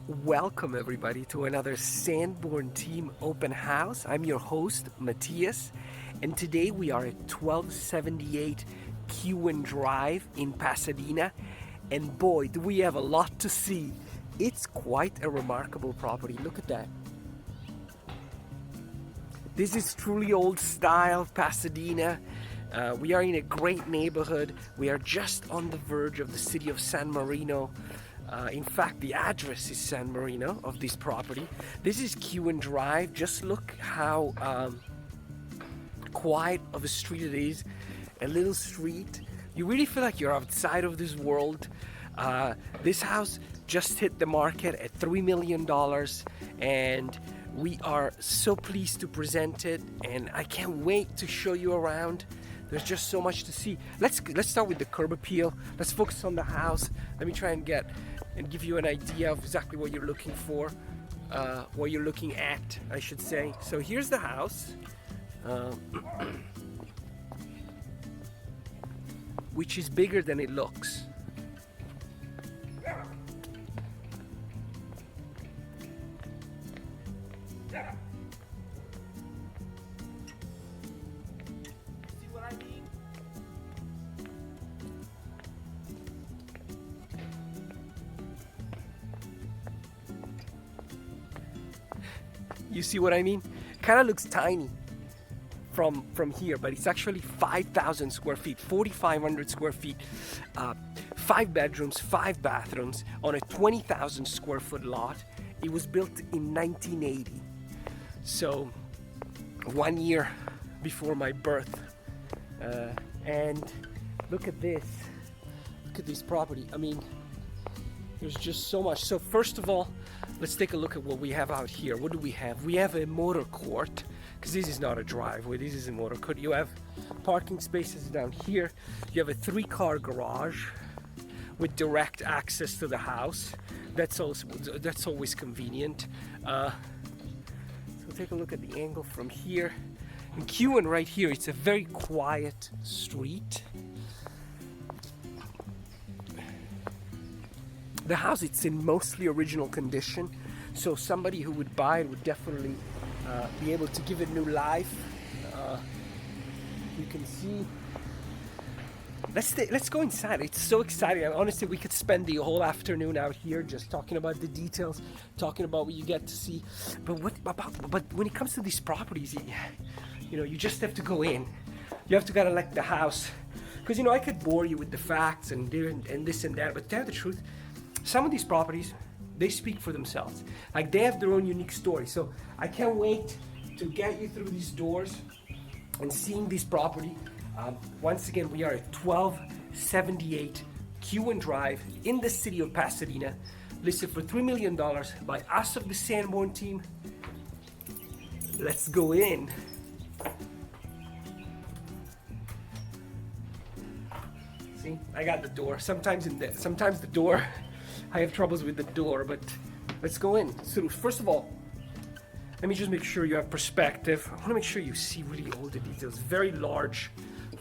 Welcome everybody to another Sanborn Team Open House. I'm your host, Matias, and today we are at 1278 Kewen Drive in Pasadena, and boy, do we have a lot to see. It's quite a remarkable property. Look at that. This is truly old style Pasadena. We are in a great neighborhood. We are just on the verge of the city of San Marino. In fact, the address is San Marino of this property. This is Kewen Drive. Just look how quiet of a street it is. A little street. You really feel like you're outside of this world. This house just hit the market at $3 million, and we are so pleased to present it, and I can't wait to show you around. There's just so much to see. Let's start with the curb appeal. Let's focus on the house. Let me try and give you an idea of exactly what you're looking for, what you're looking at, I should say. So here's the house, which is bigger than it looks. You see what I mean? Kind of looks tiny from here, but it's actually 5,000 square feet, 4,500 square feet, 5 bedrooms, 5 bathrooms on a 20,000 square foot lot. It was built in 1980, so 1 year before my birth. And look at this. Look at this property. I mean, there's just so much. So first of all, let's take a look at what we have out here. What do we have? We have a motor court, because this is not a driveway, this is a motor court. You have parking spaces down here. You have a 3-car garage with direct access to the house. That's always convenient. So take a look at the angle from here. In Kewen right here, it's a very quiet street. The house, it's in mostly original condition, so somebody who would buy it would definitely be able to give it new life. You can see. Let's go inside. It's so exciting. And honestly, we could spend the whole afternoon out here just talking about the details, talking about what you get to see. But when it comes to these properties, you just have to go in. You have to kind of like the house, because I could bore you with the facts and this and that, but to tell the truth, some of these properties, they speak for themselves. Like, they have their own unique story. So I can't wait to get you through these doors and seeing this property. Once again, we are at 1278 Kewen Drive in the city of Pasadena, listed for $3 million by us of the Sanborn team. Let's go in. See, I got the door. Sometimes the door, I have troubles with the door, but let's go in. So first of all, let me just make sure you have perspective. I want to make sure you see really all the details. Very large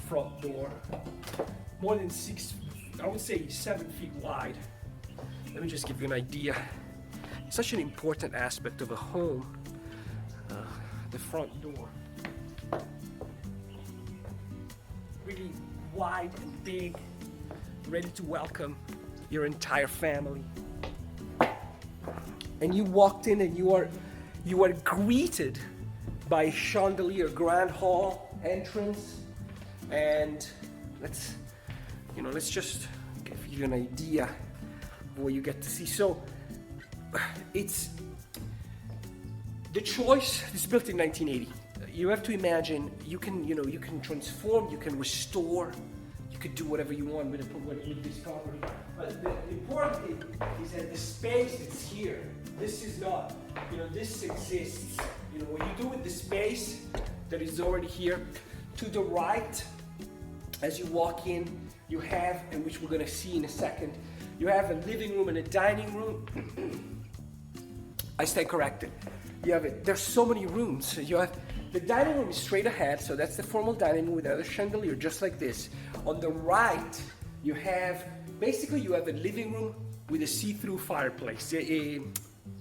front door, more than 7 feet wide. Let me just give you an idea. Such an important aspect of a home, the front door. Really wide and big, ready to welcome your entire family. And you walked in and you are greeted by a chandelier, grand hall entrance, and let's just give you an idea of what you get to see. So it's the choice is built in 1980. You have to imagine you can transform, you can restore, you could do whatever you want with this property. But the important thing is that the space that's here, this is not, this exists. What you do with the space that is already here, to the right, as you walk in, you have, and which we're gonna see in a second, you have a living room and a dining room. I stand corrected. There's so many rooms. You have the dining room is straight ahead, so that's the formal dining room with another chandelier, just like this. On the right, you have a living room with a see-through fireplace,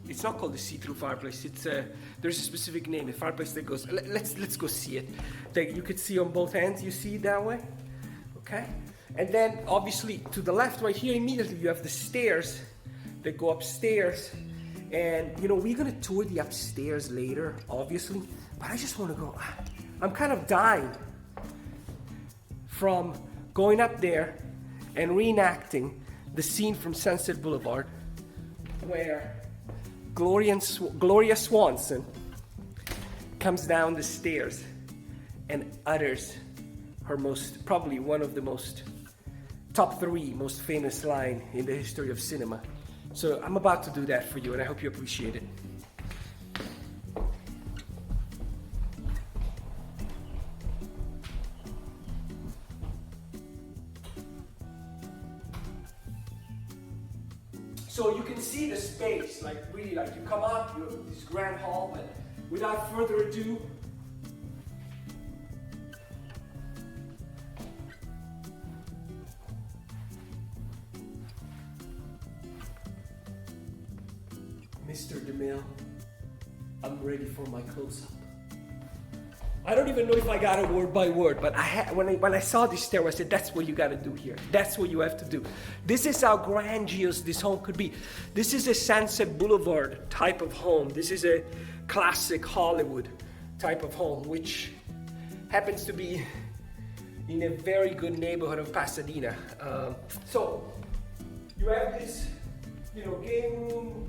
it's not called a see-through fireplace. It's there's a specific name. A fireplace that goes. Let's go see it. That you could see on both ends. You see it that way, okay? And then obviously to the left, right here, immediately you have the stairs that go upstairs. And you know we're gonna tour the upstairs later, obviously. But I just want to go. I'm kind of dying from going up there and reenacting the scene from Sunset Boulevard where Gloria Swanson comes down the stairs and utters her probably one of the top 3 most famous line in the history of cinema. So I'm about to do that for you, and I hope you appreciate it. So you can see the space, like really, like you come up, you have this grand hall, but without further ado, Mr. DeMille, I'm ready for my close-up. I don't even know if I got it word by word, but when I saw this stairway, I said, that's what you got to do here. That's what you have to do. This is how grandiose this home could be. This is a Sunset Boulevard type of home. This is a classic Hollywood type of home, which happens to be in a very good neighborhood of Pasadena. So you have this, game room,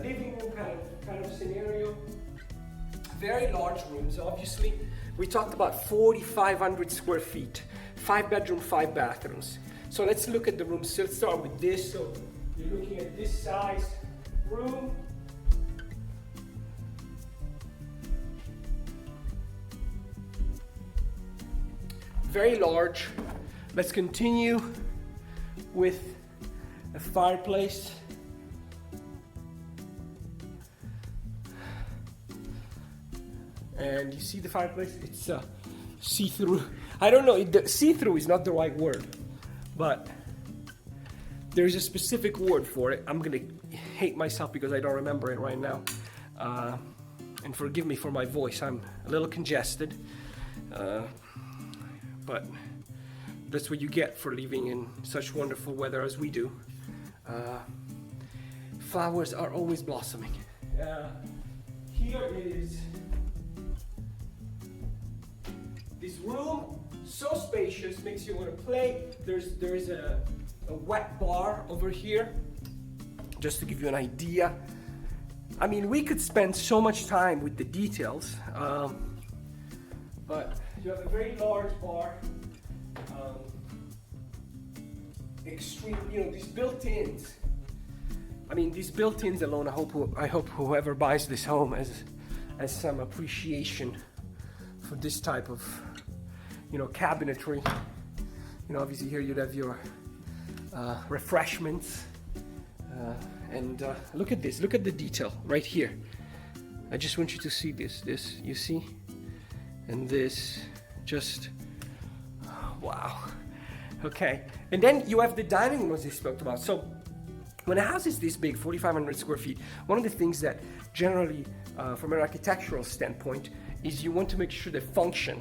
living room kind of scenario. Very large rooms, obviously. We talked about 4,500 square feet, 5 bedroom, 5 bathrooms. So let's look at the rooms. So let's start with this. So you're looking at this size room. Very large. Let's continue with a fireplace. And you see the fireplace? It's see-through. I don't know, see-through is not the right word, but there's a specific word for it. I'm gonna hate myself because I don't remember it right now. And forgive me for my voice, I'm a little congested. But that's what you get for living in such wonderful weather as we do. Flowers are always blossoming. Here is this room, so spacious, makes you want to play. There's a wet bar over here, just to give you an idea. I mean, we could spend so much time with the details, but you have a very large bar, extreme, these built-ins. I mean, these built-ins alone, I hope whoever buys this home has some appreciation for this type of, cabinetry. Obviously here you'd have your refreshments, and look at this. Look at the detail right here. I just want you to see this. This, you see, and this, just wow. Okay, and then you have the dining room as we spoke about. So when a house is this big, 4,500 square feet, one of the things that generally, from an architectural standpoint, is you want to make sure the function,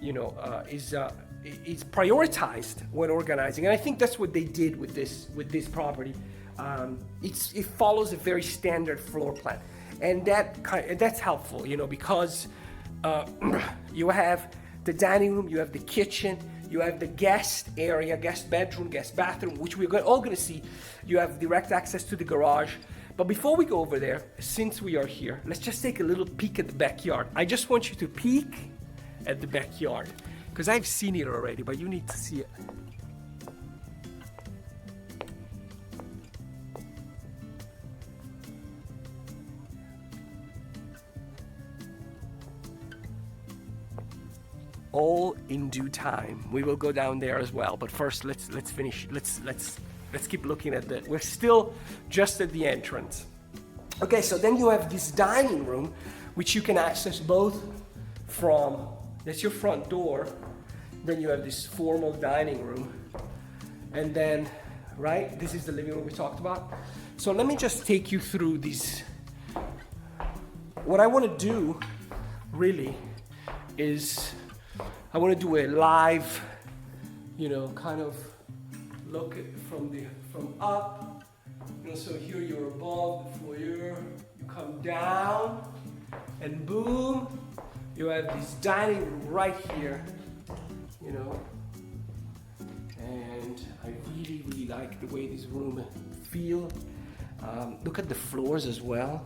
is prioritized when organizing. And I think that's what they did with this property. It follows a very standard floor plan, and that's helpful, because you have the dining room, you have the kitchen, you have the guest area, guest bedroom, guest bathroom, which we're all going to see. You have direct access to the garage. But before we go over there, since we are here, let's just take a little peek at the backyard. I just want you to peek at the backyard, because I've seen it already, but you need to see it. All in due time. We will go down there as well, but first let's finish. Let's keep looking at that. We're still just at the entrance. Okay, so then you have this dining room, which you can access both from, that's your front door. Then you have this formal dining room. And then, right, this is the living room we talked about. So let me just take you through these. What I want to do really is I want to do a live, kind of look at from up. So here you're above the foyer, you come down, and boom, you have this dining room right here, and I really, really like the way this room feels. Look at the floors as well.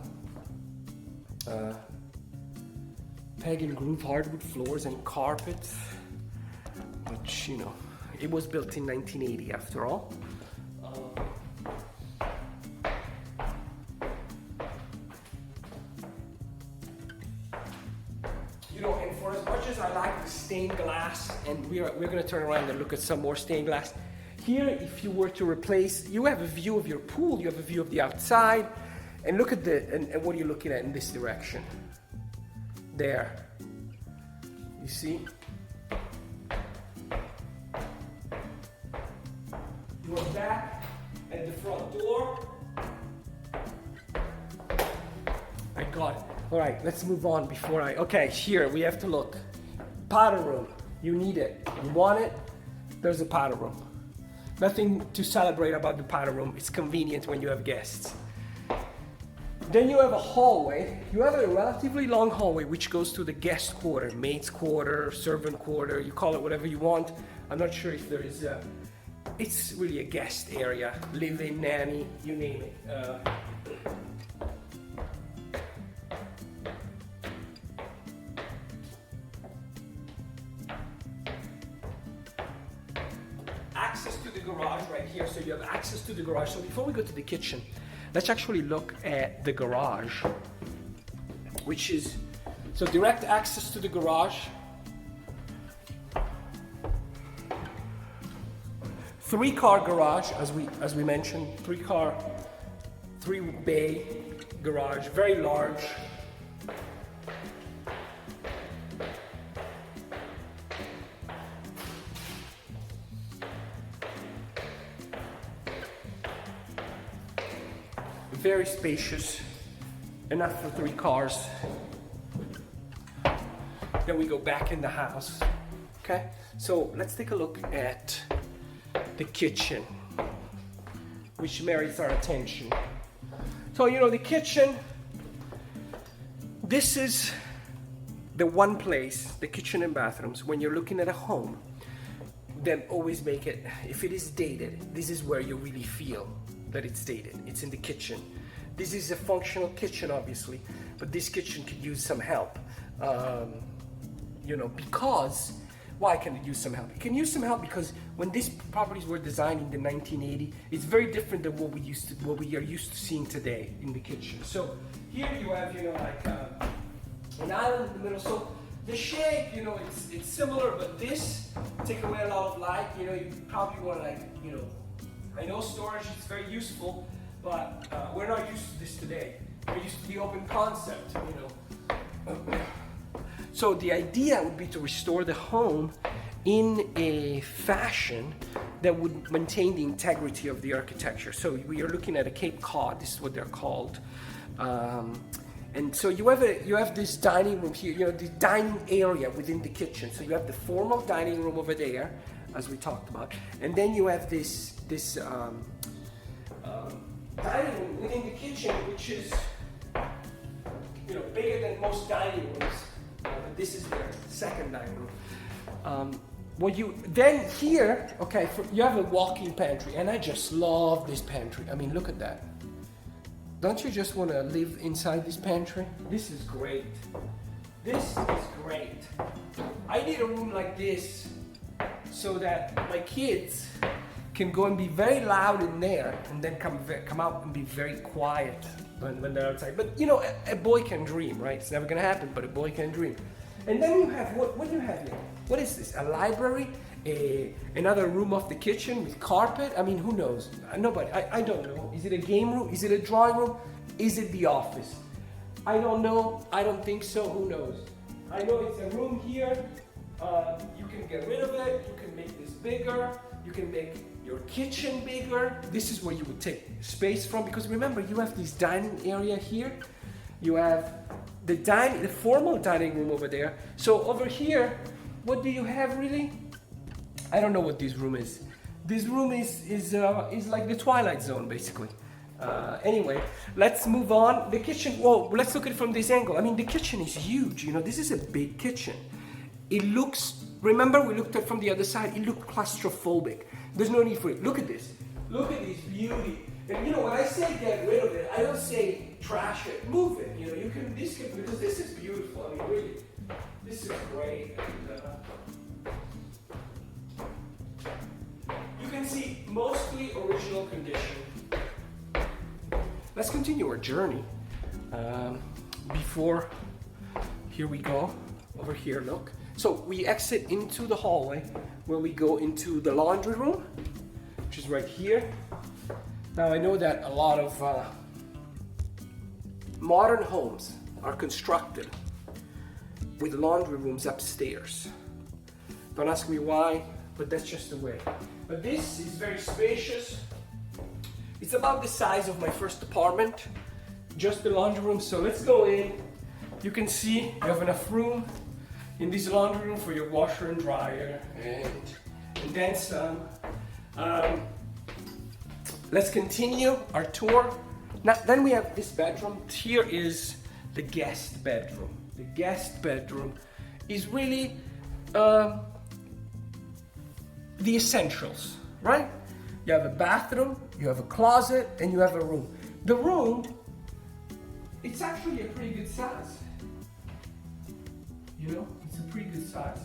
Peg and groove hardwood floors and carpets, which, it was built in 1980 after all. And for as much as I like the stained glass, and we're going to turn around and look at some more stained glass. Here, if you were to replace, you have a view of your pool, you have a view of the outside, and look at and what are you looking at in this direction? There. You see? You are back at the front door. I got it. All right, let's move on before okay, here we have to look. Powder room, you need it. You want it? There's a powder room. Nothing to celebrate about the powder room. It's convenient when you have guests. Then you have a hallway. You have a relatively long hallway which goes to the guest quarter, maid's quarter, servant quarter, you call it whatever you want. I'm not sure if there is it's really a guest area, live-in, nanny, you name it. Access to the garage right here, so you have access to the garage. So before we go to the kitchen, let's actually look at the garage, which is, so direct access to the garage. 3-car garage, as we mentioned, 3-bay garage, very large. Very spacious, enough for 3 cars. Then we go back in the house. Okay, so let's take a look at the kitchen, which merits our attention. So, the kitchen, this is the one place, the kitchen and bathrooms, when you're looking at a home, then always make it, if it is dated, this is where you really feel that it's dated. It's in the kitchen. This is a functional kitchen, obviously, but this kitchen could use some help. Because why can it use some help? It can use some help because when these properties were designed in the 1980s, it's very different than what we are used to seeing today in the kitchen. So here you have, an island in the middle. So the shape, it's similar, but this take away a lot of light. You probably want I know storage is very useful, but we're not used to this today. We're used to the open concept, So the idea would be to restore the home in a fashion that would maintain the integrity of the architecture. So we are looking at a Cape Cod, this is what they're called. And so you have this dining room here, the dining area within the kitchen. So you have the formal dining room over there, as we talked about. And then you have this dining room within the kitchen, which is bigger than most dining rooms. But this is their second dining room. Then here, you have a walk-in pantry, and I just love this pantry. I mean, look at that. Don't you just want to live inside this pantry? This is great. This is great. I need a room like this so that my kids can go and be very loud in there and then come out and be very quiet when they're outside. But a boy can dream, right? It's never gonna happen, but a boy can dream. And then you have, what do you have here? What is this, a library? Another room off the kitchen with carpet? I mean, who knows? Nobody, I don't know. Is it a game room? Is it a drawing room? Is it the office? I don't know, I don't think so, who knows? I know it's a room here. You can get rid of it, you can make this bigger, you can make your kitchen bigger. This is where you would take space from, because remember, you have this dining area here. You have the formal dining room over there. So over here, what do you have really? I don't know what this room is. This room is like the Twilight Zone, basically. Anyway, let's move on. The kitchen, well, let's look at it from this angle. I mean, the kitchen is huge, you know, this is a big kitchen. It looks, remember we looked at from the other side, it looked claustrophobic. There's no need for it. Look at this. Look at this beauty. And you know, when I say get rid of it, I don't say trash it, move it. You know, you can, because this is beautiful. I mean, really, this is great. And, you can see mostly original condition. Let's continue our journey. Here we go. Over here, look. So we exit into the hallway where we go into the laundry room, which is right here. Now I know that a lot of modern homes are constructed with laundry rooms upstairs. Don't ask me why, but that's just the way. But this is very spacious. It's about the size of my first apartment, just the laundry room. So let's go in. You can see you have enough room in this laundry room for your washer and dryer and then some. Let's continue our tour. Now, then we have this bedroom. Here is the guest bedroom. The guest bedroom is really the essentials, right? You have a bathroom, you have a closet, and you have a room. The room, it's actually a pretty good size. You know, it's a pretty good size.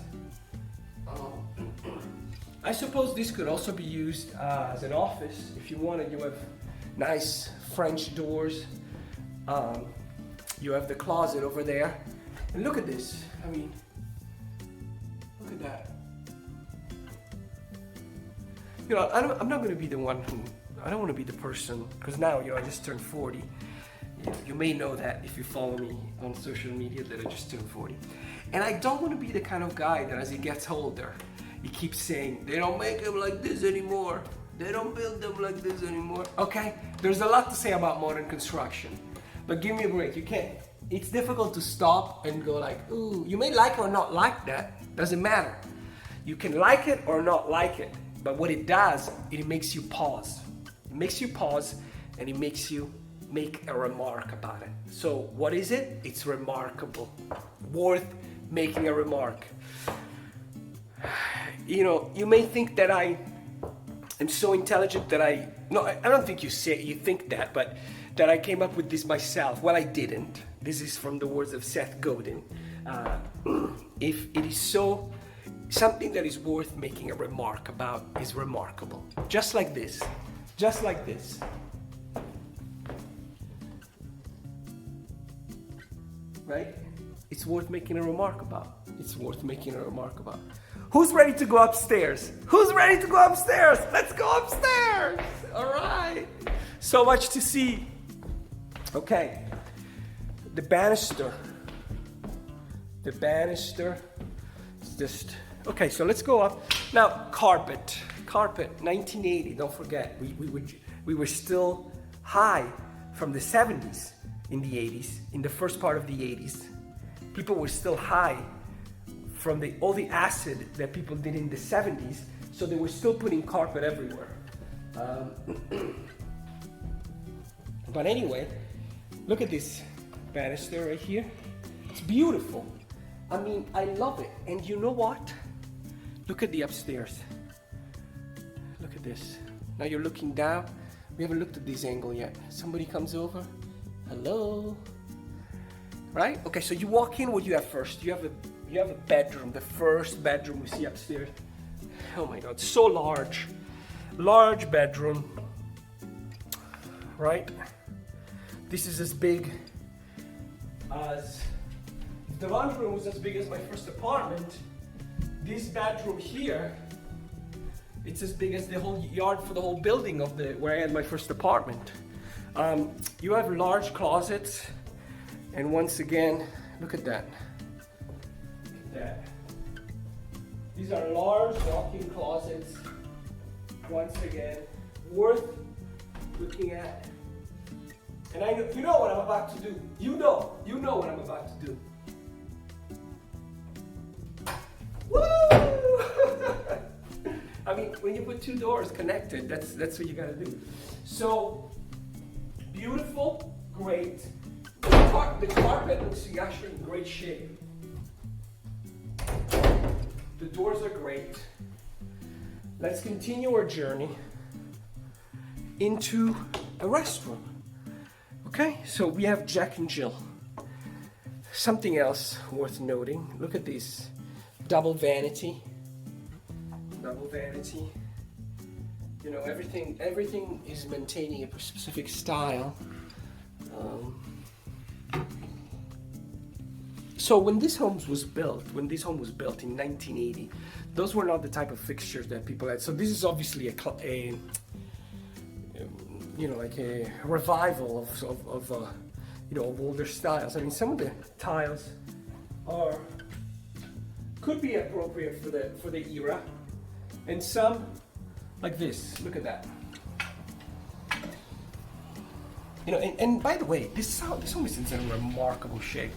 I suppose this could also be used as an office if you wanted. You have nice French doors. You have the closet over there. And look at this. I mean, look at that. You know, I'm not going to be the one who, I don't want to be the person, because now, you know, I just turned 40. You may know that if you follow me on social media that I just turned 40. And I don't want to be the kind of guy that as he gets older, he keeps saying, they don't make them like this anymore. They don't build them like this anymore. Okay, there's a lot to say about modern construction, but give me a break. You can't, it's difficult to stop and go like, ooh, you may like or not like that, doesn't matter. You can like it or not like it, but what it does, it makes you pause. It makes you pause and it makes you make a remark about it. So what is it? It's remarkable, worth making a remark. You know, you may think that I am so intelligent that I don't think you think that, but that I came up with this myself. Well, I didn't. This is from the words of Seth Godin. If it is so, something that is worth making a remark about is remarkable. Just like this. Just like this. Right? It's worth making a remark about. It's worth making a remark about. Who's ready to go upstairs? Who's ready to go upstairs? Let's go upstairs. All right. So much to see. Okay. The banister. The banister is just, okay, so let's go up. Now, carpet. Carpet, 1980, don't forget. We were still high from the 70s in the 80s, in the first part of the 80s. People were still high from all the acid that people did in the 70s, so they were still putting carpet everywhere. But anyway, look at this banister right here. It's beautiful. I mean, I love it. And you know what? Look at the upstairs. Look at this. Now you're looking down. We haven't looked at this angle yet. Somebody comes over. Hello. Right? Okay, so you walk in, what do you have first? You have a bedroom, the first bedroom we see upstairs. Oh my God, so large. Large bedroom. Right? This is as big as, if the laundry room was as big as my first apartment, this bedroom here, it's as big as the whole yard for the whole building of where I had my first apartment. You have large closets, and once again, look at that. Look at that. These are large walk-in closets. once again, worth looking at. And I know, you know what I'm about to do. You know what I'm about to do. Woo! I mean, when you put two doors connected, that's what you gotta do. So, beautiful, great. The carpet looks actually in great shape. The doors are great. Let's continue our journey into a restroom. Okay, so we have Jack and Jill. Something else worth noting, look at this. Double vanity. You know, everything is maintaining a specific style. So when this home was built in 1980, those were not the type of fixtures that people had. So this is obviously a like a revival of older styles. I mean, some of the tiles could be appropriate for the era, and some like this. Look at that. You know, and by the way, this home is in remarkable shape.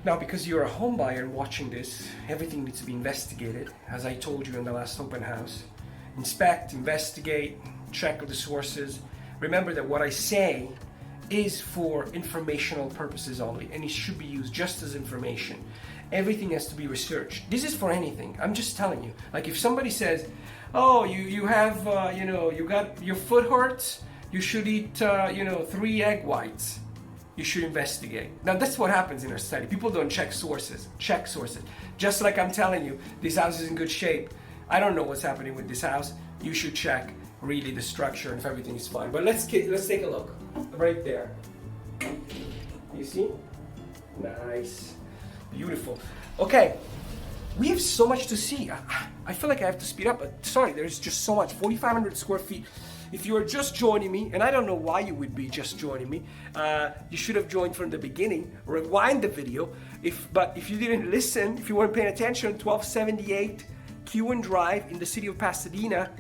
Now, because you're a home buyer watching this, everything needs to be investigated, as I told you in the last open house. Inspect, investigate, check the sources. Remember that what I say is for informational purposes only, and it should be used just as information. Everything has to be researched. This is for anything. I'm just telling you. Like if somebody says, "Oh, you have you got your foot hurts, you should eat 3 egg whites." You should investigate. Now that's what happens in our study. People don't check sources. Check sources. Just like I'm telling you, this house is in good shape. I don't know what's happening with this house. You should check really the structure and if everything is fine. But let's take a look. Right there. You see? Nice. Beautiful. Okay. We have so much to see. I feel like I have to speed up, but sorry, there's just so much. 4,500 square feet. If you are just joining me, and I don't know why you would be just joining me, you should have joined from the beginning, rewind the video. But if you didn't listen, if you weren't paying attention, 1278 Kewen Drive in the city of Pasadena,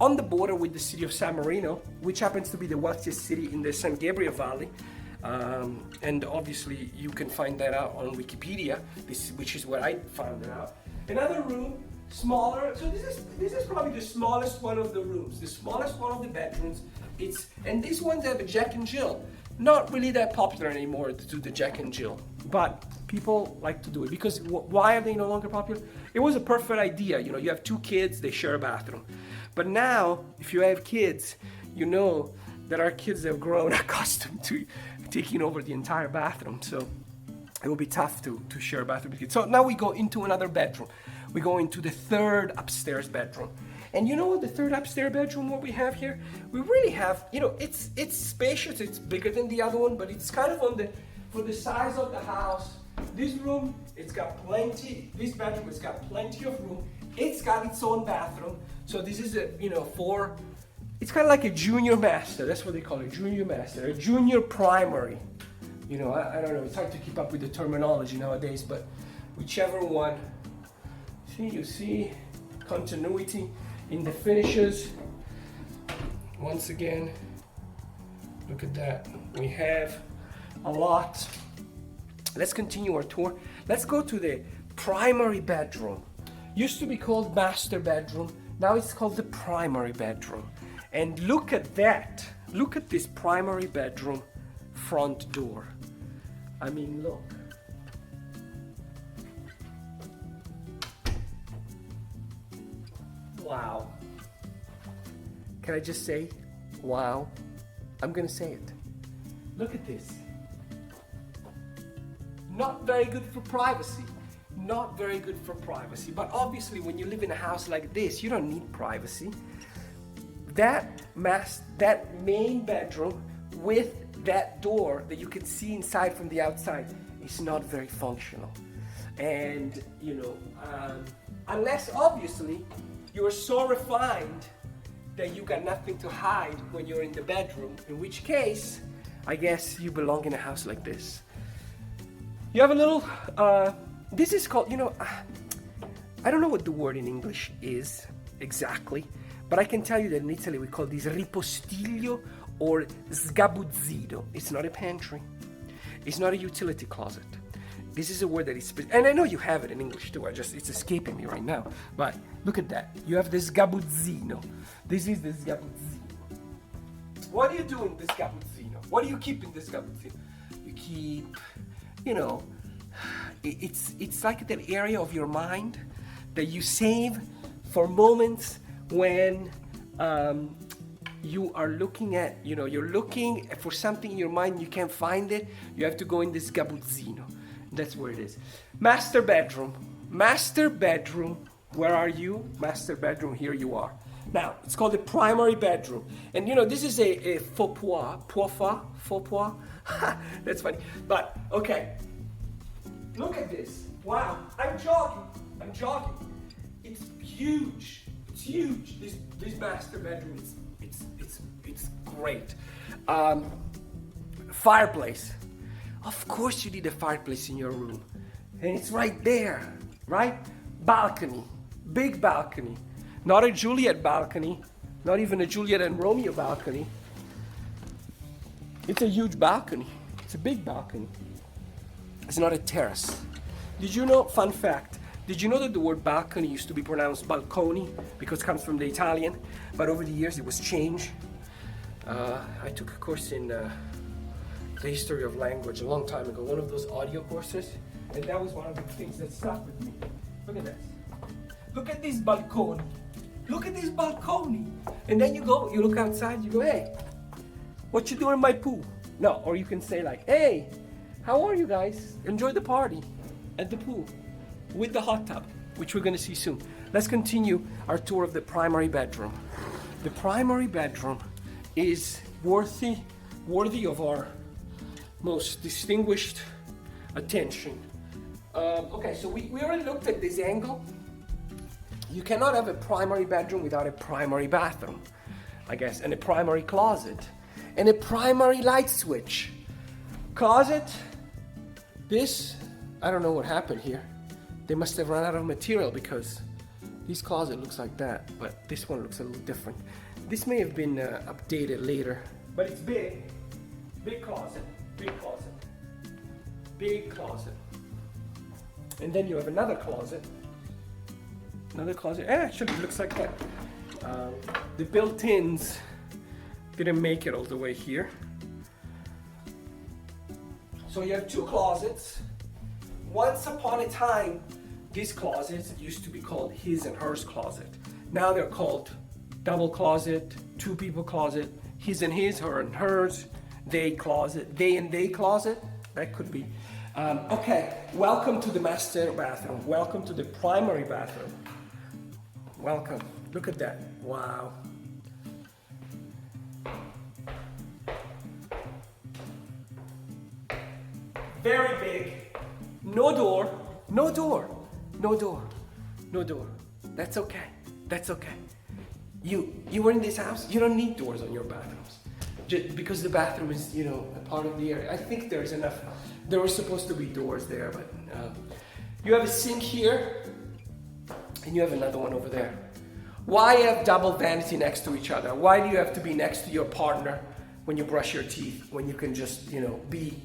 on the border with the city of San Marino, which happens to be the wealthiest city in the San Gabriel Valley. And obviously you can find that out on Wikipedia, which is where I found it out. Another room, smaller. So this is probably the smallest one of the rooms, the smallest one of the bedrooms. And these ones have a Jack and Jill. Not really that popular anymore to do the Jack and Jill, but people like to do it because why are they no longer popular? It was a perfect idea. You know, you have 2 kids, they share a bathroom. But now, if you have kids, you know that our kids have grown accustomed to taking over the entire bathroom. So it will be tough to share a bathroom with kids. So now we go into another bedroom. We go into the 3rd upstairs bedroom. And you know what the 3rd upstairs bedroom, what we have here? We really have, it's spacious, it's bigger than the other one, but it's kind of for the size of the house. This room, this bedroom, it's got plenty of room. It's got its own bathroom. So this is it's kind of like a junior master. That's what they call it, junior master, a junior primary. I don't know, it's hard to keep up with the terminology nowadays, but whichever one. You see continuity in the finishes. Once again, look at that. We have a lot. Let's continue our tour. Let's go to the primary bedroom. Used to be called master bedroom. Now it's called the primary bedroom. And look at that. Look at this primary bedroom front door. I mean, look. Wow. Can I just say, wow? I'm gonna say it. Look at this. Not very good for privacy. Not very good for privacy. But obviously when you live in a house like this, you don't need privacy. That main bedroom with that door that you can see inside from the outside is not very functional. And, unless obviously you're so refined that you got nothing to hide when you're in the bedroom, in which case, I guess you belong in a house like this. You have a little, this is called, I don't know what the word in English is exactly, But I can tell you that in Italy we call this ripostiglio or sgabuzzino. It's not a pantry. It's not a utility closet. This is a word that is, and I know you have it in English too. It's escaping me right now. But look at that. You have the sgabuzzino. This is the sgabuzzino. What do you do in the sgabuzzino? What do you keep in the sgabuzzino? You keep, you know, it's like that area of your mind that you save for moments when you are looking at, you know, you're looking for something in your mind, you can't find it, you have to go in this sgabuzzino. That's where it is. Master bedroom. Master bedroom. Where are you? Master bedroom, here you are. Now, it's called the primary bedroom. And you know, this is a faux pas. That's funny. But, okay. Look at this. Wow, I'm jogging. It's huge. It's huge. This master bedroom, it's great. Fireplace. Of course you need a fireplace in your room. And it's right there, right? Balcony, big balcony. Not a Juliet balcony, not even a Juliet and Romeo balcony. It's a huge balcony. It's a big balcony. It's not a terrace. Did you know, fun fact, did you know that the word balcony used to be pronounced balconi because it comes from the Italian, but over the years it was changed. I took a course in the history of language a long time ago, one of those audio courses, and that was one of the things that stuck with me. Look at this. Look at this balcony. Look at this balcony. And then you look outside, you go, hey, what you doing in my pool? No, or you can say like, hey, how are you guys? Enjoy the party at the pool with the hot tub, which we're gonna see soon. Let's continue our tour of the primary bedroom. The primary bedroom is worthy of our most distinguished attention. Okay, so we already looked at this angle. You cannot have a primary bedroom without a primary bathroom, I guess, and a primary closet, and a primary light switch. Closet, this, I don't know what happened here. They must have run out of material because this closet looks like that, but this one looks a little different. This may have been updated later, but it's big. Big closet, big closet, big closet. And then you have another closet. Another closet, actually it looks like that. The built-ins didn't make it all the way here. So you have two closets. Once upon a time, these closets used to be called his and hers closet. Now they're called double closet, two people closet, his and his, her and hers, they closet, they and they closet. That could be. Okay, welcome to the master bathroom. Welcome to the primary bathroom. Welcome. Look at that. Wow. Very big. No door. No door. No door. No door. That's okay. That's okay. You were in this house, you don't need doors on your bathrooms. Just because the bathroom is, you know, a part of the area. I think there's enough. There were supposed to be doors there, but you have a sink here, and you have another one over there. Why have double vanity next to each other? Why do you have to be next to your partner when you brush your teeth, when you can just, you know, be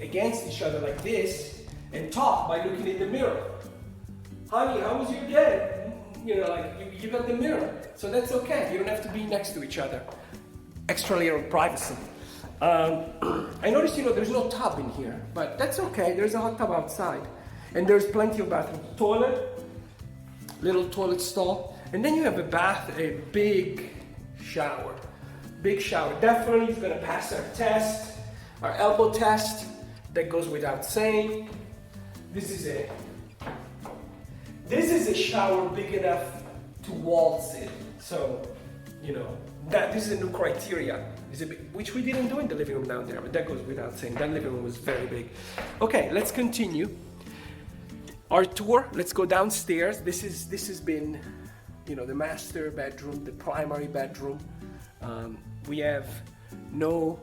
against each other like this and talk by looking in the mirror? Honey, how was your day? You know, like you got the mirror, so that's okay. You don't have to be next to each other. Extra layer of privacy. I noticed, you know, there's no tub in here, but that's okay. There's a hot tub outside, and there's plenty of bathroom. Toilet, little toilet stall, and then you have a big shower. Big shower. Definitely is gonna pass our test, our elbow test. That goes without saying. This is a shower big enough to waltz in. So, you know, this is a new criteria. Which we didn't do in the living room down there, but that goes without saying. That living room was very big. Okay, let's continue our tour. Let's go downstairs. This has been, you know, the master bedroom, the primary bedroom. We have no,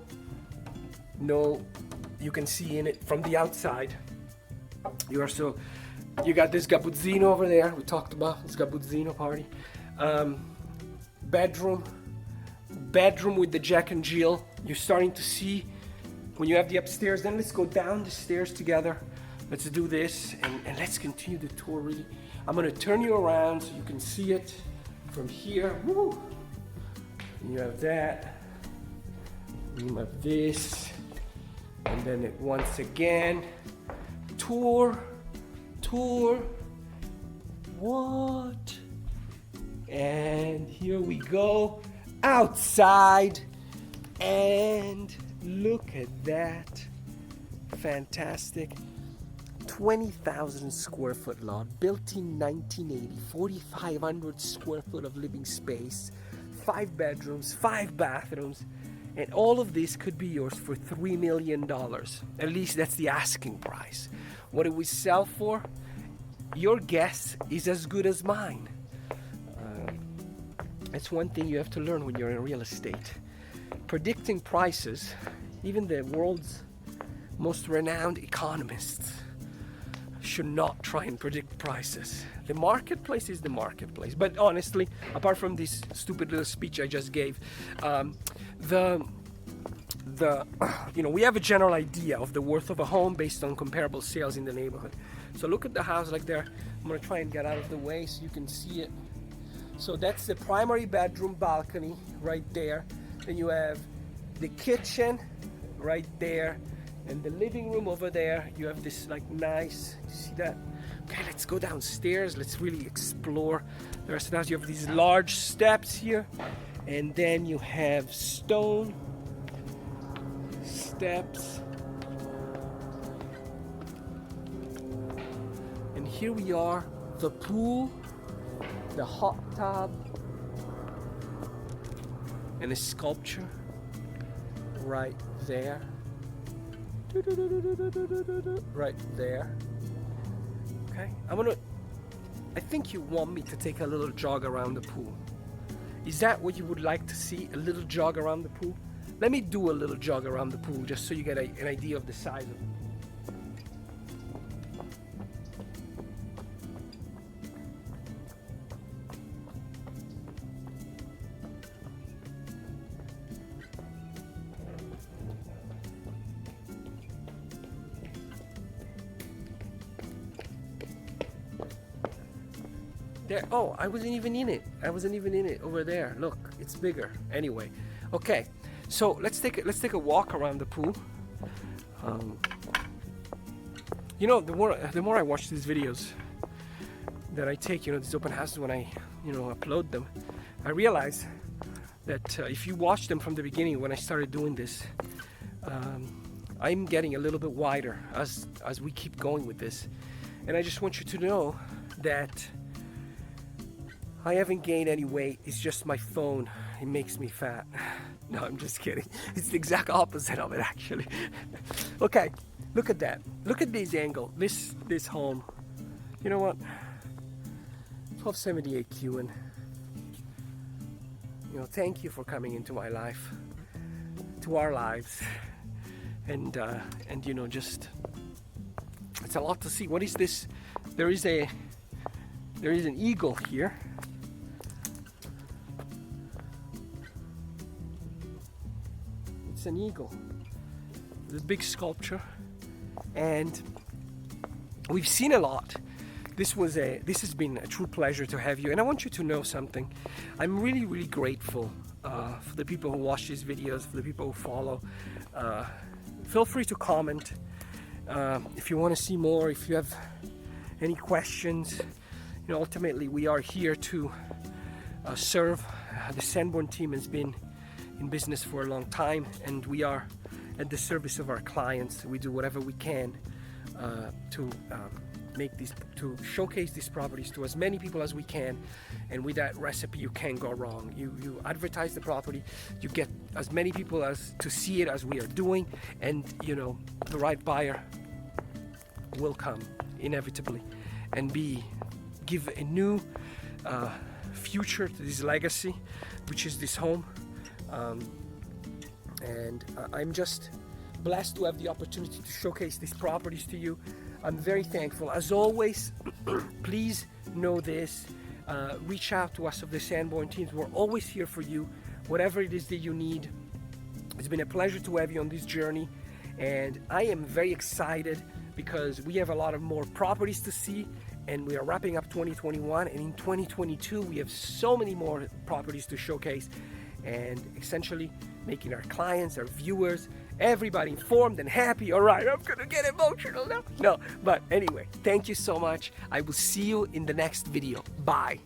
you can see in it from the outside. You got this sgabuzzino over there. We talked about the sgabuzzino party. bedroom with the Jack and Jill. You're starting to see when you have the upstairs. Then let's go down the stairs together. Let's do this and let's continue the tour really. I'm gonna turn you around so you can see it from here. Woo! You have that. You have this. And then it once again. Tour. What? And here we go. Outside. And look at that. Fantastic. 20,000 square foot lot, built in 1980, 4,500 square foot of living space, 5 bedrooms, 5 bathrooms, and all of this could be yours for $3 million. At least that's the asking price. What do we sell for? Your guess is as good as mine. That's one thing you have to learn when you're in real estate. Predicting prices, even the world's most renowned economists should not try and predict prices. The marketplace is the marketplace. But honestly, apart from this stupid little speech I just gave, we have a general idea of the worth of a home based on comparable sales in the neighborhood. So look at the house like there. I'm gonna try and get out of the way so you can see it. So that's the primary bedroom balcony right there. Then you have the kitchen right there. And the living room over there, you have this like nice, you see that? Okay, let's go downstairs. Let's really explore the rest of the house. You have these large steps here. And then you have stone steps. And here we are, the pool, the hot tub, and a sculpture right there. Right there. Okay, I think you want me to take a little jog around the pool. Is that what you would like to see? A little jog around the pool? Let me do a little jog around the pool just so you get an idea of the size of it. There, oh, I wasn't even in it. Over there. Look, it's bigger. Anyway, okay. So let's take a walk around the pool. The more I watch these videos that I take, these open houses when I, upload them, I realize that if you watch them from the beginning when I started doing this, I'm getting a little bit wider as we keep going with this, and I just want you to know that I haven't gained any weight. It's just my phone. It makes me fat. No, I'm just kidding. It's the exact opposite of it, actually. Okay, look at that. Look at this angle. This home. You know what? 1278 Kewen. Thank you for coming into my life, to our lives, and just it's a lot to see. What is this? There is an eagle here. It's an eagle. It's a big sculpture, and we've seen a lot. This has been a true pleasure to have you, and I want you to know something. I'm really, really grateful for the people who watch these videos, for the people who follow. Feel free to comment if you want to see more, if you have any questions. Ultimately, we are here to serve. The Sanborn team has been in business for a long time, and we are at the service of our clients. We do whatever we can to showcase these properties to as many people as we can, and with that recipe you can't go wrong. You advertise the property, you get as many people as to see it as we are doing, and the right buyer will come inevitably and give a new future to this legacy, which is this home. And I'm just blessed to have the opportunity to showcase these properties to you. I'm very thankful. As always, please know this. reach out to us of the Sanborn teams. We're always here for you, whatever it is that you need. It's been a pleasure to have you on this journey, and I am very excited because we have a lot of more properties to see, and we are wrapping up 2021, and in 2022 we have so many more properties to showcase, and essentially making our clients, our viewers, everybody informed and happy. All right, I'm gonna get emotional now. No, but anyway, thank you so much. I will see you in the next video. Bye.